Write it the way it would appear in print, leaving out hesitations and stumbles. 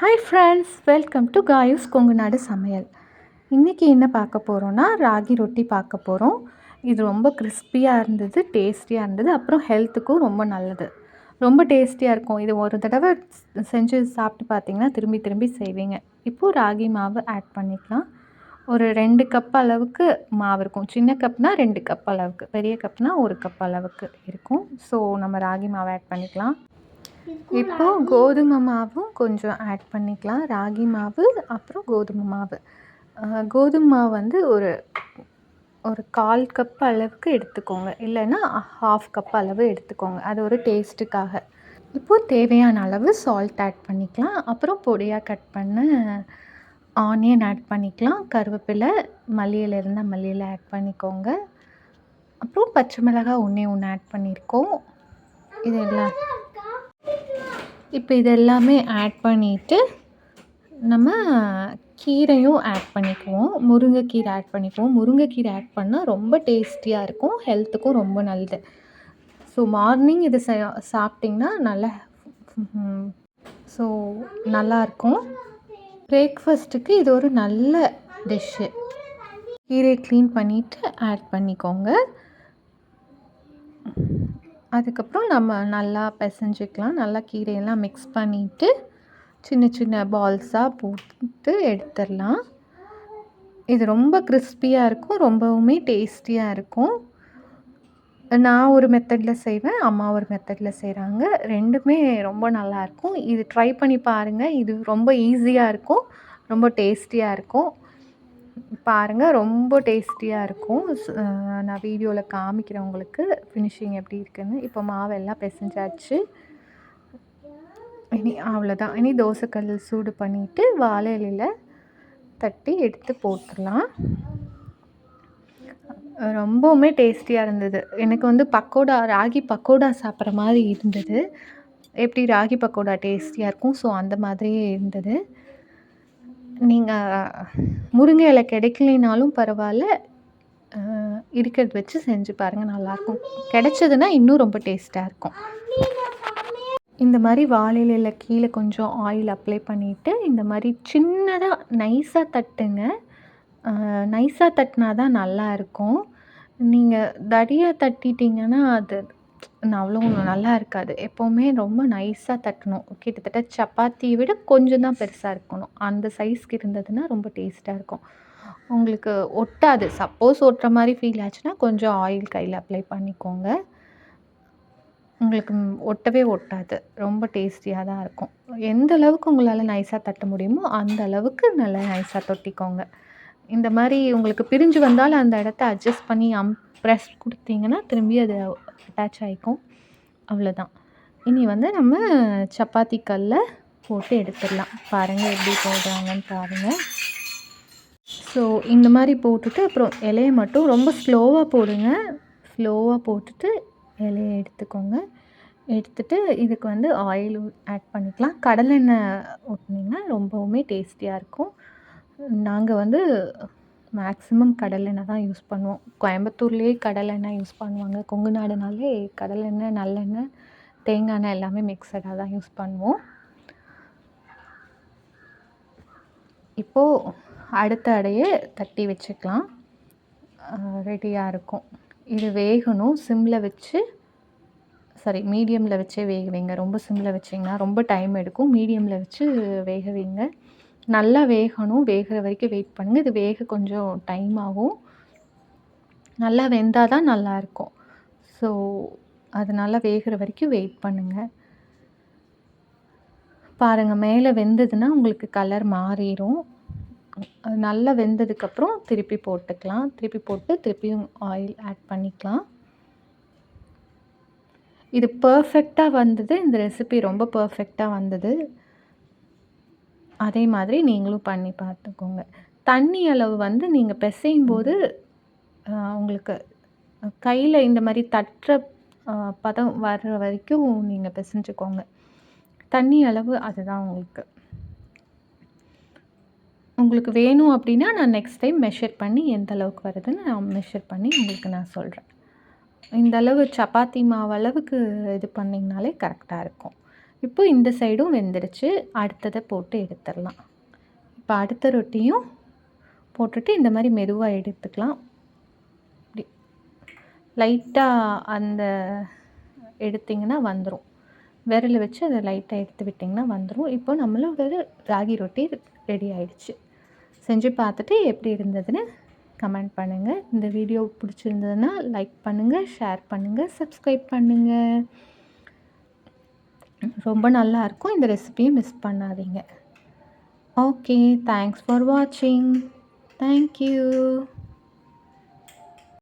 Hi friends, welcome to Kayu's Kongunadu சமையல். இன்றைக்கி என்ன பார்க்க போகிறோன்னா, ராகி ரொட்டி பார்க்க போகிறோம். இது ரொம்ப கிறிஸ்பியாக இருந்தது, டேஸ்டியாக இருந்தது, அப்புறம் ஹெல்த்துக்கும் ரொம்ப நல்லது. ரொம்ப டேஸ்டியாக இருக்கும். இது ஒரு தடவை செஞ்சு சாப்பிட்டு பார்த்தீங்கன்னா திரும்பி திரும்பி செய்வீங்க. இப்போது ராகி மாவு ஆட் பண்ணிக்கலாம். ஒரு 2 கப் அளவுக்கு மாவு இருக்கும். சின்ன கப்னால் 2 கப் அளவுக்கு, பெரிய கப்னால் 1 கப் அளவுக்கு இருக்கும். ஸோ நம்ம ராகி மாவு ஆட் பண்ணிக்கலாம். இப்போது கோதுமை மாவும் கொஞ்சம் ஆட் பண்ணிக்கலாம். ராகி மாவு அப்புறம் கோதுமை மாவு. கோதுமை மாவு வந்து ஒரு 1/4 கப் அளவுக்கு எடுத்துக்கோங்க, இல்லைன்னா 1/2 கப் அளவு எடுத்துக்கோங்க. அது ஒரு டேஸ்ட்டுக்காக. இப்போது தேவையான அளவு சால்ட் ஆட் பண்ணிக்கலாம். அப்புறம் பொடியாக கட் பண்ண ஆனியன் ஆட் பண்ணிக்கலாம். கருவேப்பிலை, மல்லி இலை இருந்தால் மல்லி இலை ஆட் பண்ணிக்கோங்க. அப்புறம் பச்சை மிளகாய் ஒன்று ஆட் பண்ணியிருக்கோம். இப்போ இதெல்லாமே ஆட் பண்ணிவிட்டு நம்ம கீரையும் ஆட் பண்ணிக்குவோம். முருங்கைக்கீரை ஆட் பண்ணிக்குவோம். முருங்கைக்கீரை ஆட் பண்ணால் ரொம்ப டேஸ்டியாக இருக்கும், ஹெல்த்துக்கும் ரொம்ப நல்லது. ஸோ மார்னிங் இது சாப்பிட்டிங்கன்னா நல்லாயிருக்கும். பிரேக்ஃபாஸ்ட்டுக்கு இது ஒரு நல்ல டிஷ்ஷு. கீரையை க்ளீன் பண்ணிவிட்டு ஆட் பண்ணிக்கோங்க. அதுக்கப்புறம் நம்ம நல்லா பிசைஞ்சிக்கலாம். நல்லா கீரையெல்லாம் மிக்ஸ் பண்ணிவிட்டு சின்ன சின்ன பால்ஸாக போட்டு எடுத்துடலாம். இது ரொம்ப கிறிஸ்பியாக இருக்கும், ரொம்பவுமே டேஸ்டியாக இருக்கும். நான் ஒரு மெத்தடில் செய்வேன், அம்மா ஒரு மெத்தடில் செய்கிறாங்க. ரெண்டுமே ரொம்ப நல்லாயிருக்கும். இது ட்ரை பண்ணி பாருங்கள். இது ரொம்ப ஈஸியாக இருக்கும், ரொம்ப டேஸ்டியாக இருக்கும். பாருங்கள், ரொம்ப டேஸ்டியாக இருக்கும். நான் வீடியோவில் காமிக்கிறேன் உங்களுக்கு ஃபினிஷிங் எப்படி இருக்குன்னு. இப்போ மாவெல்லாம் பிசைஞ்சாச்சு. அவ்வளோதான். இனி தோசைக்கல் சூடு பண்ணிவிட்டு வாழை இலையில் தட்டி எடுத்து போட்டுடலாம். ரொம்பவுமே டேஸ்டியாக இருந்தது. எனக்கு வந்து ராகி பக்கோடா சாப்பிட்ற மாதிரி இருந்தது. எப்படி ராகி பக்கோடா டேஸ்டியாக இருக்கும், ஸோ அந்த மாதிரியே இருந்தது. நீங்கள் முருங்கை இலை கிடைக்கலைனாலும் பரவாயில்ல, இருக்கிறத வச்சு செஞ்சு பாருங்கள், நல்லாயிருக்கும். கிடைச்சதுன்னா இன்னும் ரொம்ப டேஸ்ட்டாக இருக்கும். இந்த மாதிரி வாழை இலையில் கீழே கொஞ்சம் ஆயில் அப்ளை பண்ணிவிட்டு இந்த மாதிரி சின்னதாக நைஸாக தட்டுங்க. நைஸாக தட்டினா தான் நல்லாயிருக்கும். நீங்கள் தடியாக தட்டிட்டிங்கன்னா அது அவ்வளோ நல்லா இருக்காது. எப்போவுமே ரொம்ப நைஸாக தட்டணும். கிட்டத்தட்ட சப்பாத்தியை விட கொஞ்சம் தான் பெருசாக இருக்கணும். அந்த சைஸ்க்கு இருந்ததுன்னா ரொம்ப டேஸ்ட்டாக இருக்கும். உங்களுக்கு ஒட்டாது. சப்போஸ் ஒட்டுற மாதிரி ஃபீல் ஆச்சுன்னா கொஞ்சம் ஆயில் கையில் அப்ளை பண்ணிக்கோங்க. உங்களுக்கு ஒட்டவே ஒட்டாது. ரொம்ப டேஸ்டியாக தான் இருக்கும். எந்த அளவுக்கு உங்களால் நைஸாக தட்ட முடியுமோ அந்த அளவுக்கு நல்லா நைஸாக தொட்டிக்கோங்க. இந்த மாதிரி உங்களுக்கு பிரிஞ்சு வந்தாலும் அந்த இடத்த அட்ஜஸ்ட் பண்ணி ப்ரெஸ் கொடுத்தீங்கன்னா திரும்பி அது அட்டாச் ஆகிக்கும். அவ்வளோதான். இனி வந்து நம்ம சப்பாத்தி கல்லில் போட்டு எடுத்துடலாம். பாருங்கள் எப்படி போடுறாங்கன்னு பாருங்கள். ஸோ இந்த மாதிரி போட்டுட்டு அப்புறம் இலையை மட்டும் ரொம்ப ஸ்லோவாக போடுங்க. ஸ்லோவாக போட்டுட்டு இலையை எடுத்துக்கோங்க. எடுத்துகிட்டு இதுக்கு வந்து ஆயில் ஆட் பண்ணிக்கலாம். கடலெண்ணெய் ஊற்றினீங்கன்னா ரொம்பவுமே டேஸ்டியாக இருக்கும். நாங்கள் வந்து மேக்ஸிமம் கடலெண்ணெய் தான் யூஸ் பண்ணுவோம். கோயம்புத்தூர்லேயே கடலெண்ணெய் யூஸ் பண்ணுவாங்க. கொங்கு நாடுனாலே கடலெண்ணெய், நல்லெண்ணெய், தேங்காய் எண்ணெய் எல்லாமே மிக்சடாக தான் யூஸ் பண்ணுவோம். இப்போது அடுத்த அடையை தட்டி வச்சுக்கலாம். ரெடியாக இருக்கும். இது வேகணும். மீடியமில் வச்சே வேக வைங்க. ரொம்ப சிம்மில் வச்சிங்கன்னா ரொம்ப டைம் எடுக்கும். மீடியமில் வச்சு வேக வைங்க. நல்லா வேகணும். வேகிற வரைக்கும் வெயிட் பண்ணுங்கள். இது வேக கொஞ்சம் டைம் ஆகும். நல்லா வெந்தால் தான் நல்லாயிருக்கும். ஸோ அது நல்லா வேகிற வரைக்கும் வெயிட் பண்ணுங்கள். பாருங்கள், மேலே வெந்ததுன்னா உங்களுக்கு கலர் மாறிடும். அது நல்லா வெந்ததுக்கப்புறம் திருப்பி போட்டுக்கலாம். திருப்பி போட்டு திருப்பியும் ஆயில் ஆட் பண்ணிக்கலாம். இது பர்ஃபெக்டாக வந்தது. இந்த ரெசிபி ரொம்ப பர்ஃபெக்டாக வந்தது. அதே மாதிரி நீங்களும் பண்ணி பார்த்துக்கோங்க. தண்ணி அளவு வந்து நீங்கள் பிசையும் போது உங்களுக்கு கையில் இந்த மாதிரி தட்டுற பதம் வர்ற வரைக்கும் நீங்கள் பிசைஞ்சுக்கோங்க. தண்ணி அளவு அதுதான் உங்களுக்கு வேணும் அப்படின்னா நான் நெக்ஸ்ட் டைம் மெஷர் பண்ணி எந்த அளவுக்கு வருதுன்னு நான் மெஷர் பண்ணி உங்களுக்கு நான் சொல்கிறேன். இந்த அளவு சப்பாத்தி மாவு அளவுக்கு இது பண்ணிங்கனாலே கரெக்டாக இருக்கும். இப்போ இந்த சைடும் வெந்துடுச்சு. அடுத்ததை போட்டு எடுத்துடலாம். இப்போ அடுத்த ரொட்டியும் போட்டுட்டு இந்த மாதிரி மெதுவாக எடுத்துக்கலாம். இப்படி லைட்டாக அந்த எடுத்திங்கன்னா வந்துடும். விரல் வச்சு அதை லைட்டாக எடுத்து விட்டிங்கன்னா வந்துடும். இப்போ நம்மளோட ராகி ரொட்டி ரெடி ஆயிடுச்சு. செஞ்சு பார்த்துட்டு எப்படி இருந்ததுன்னு கமெண்ட் பண்ணுங்கள். இந்த வீடியோ பிடிச்சிருந்ததுன்னா லைக் பண்ணுங்கள், ஷேர் பண்ணுங்கள், சப்ஸ்கிரைப் பண்ணுங்கள். ரொம்ப நல்லாயிருக்கும். இந்த ரெசிபியை மிஸ் பண்ணாதீங்க. ஓகே, தேங்க்ஸ் ஃபார் வாட்சிங். தேங்க்யூ.